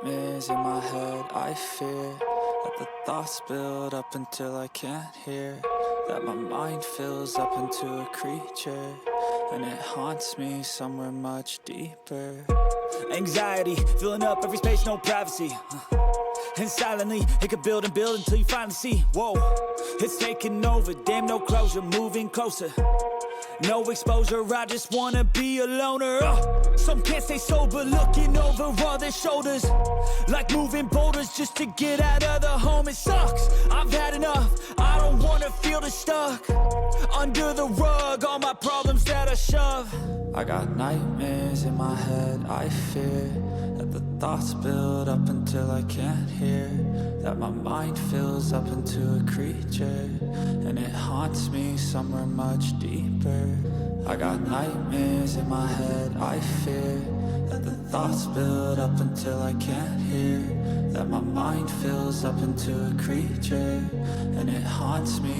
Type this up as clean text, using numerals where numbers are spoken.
nightmares in my head. I fear that the thoughts build up until I can't hear, that my mind fills up into a creature, and it haunts me somewhere much deeper. Anxiety, filling up every space, no privacy. And silently, it could build and build until you finally see, whoa, it's taking over, damn, no closure, moving closer. No exposure, I just wanna be a loner. Some can't stay sober, looking over all their shoulders, like moving boulders just to get out of the home. It sucks, I've had enough, I don't wanna feel the stuck under the rug, all my problems that I shove. I got nightmares in my head. I fear that the thoughts build up until I can't hear, that my mind fills up into a creature, and it haunts me somewhere much deeper. I got nightmares in my head. I fear that the thoughts build up until I can't hear, that my mind fills up into a creature, and it haunts me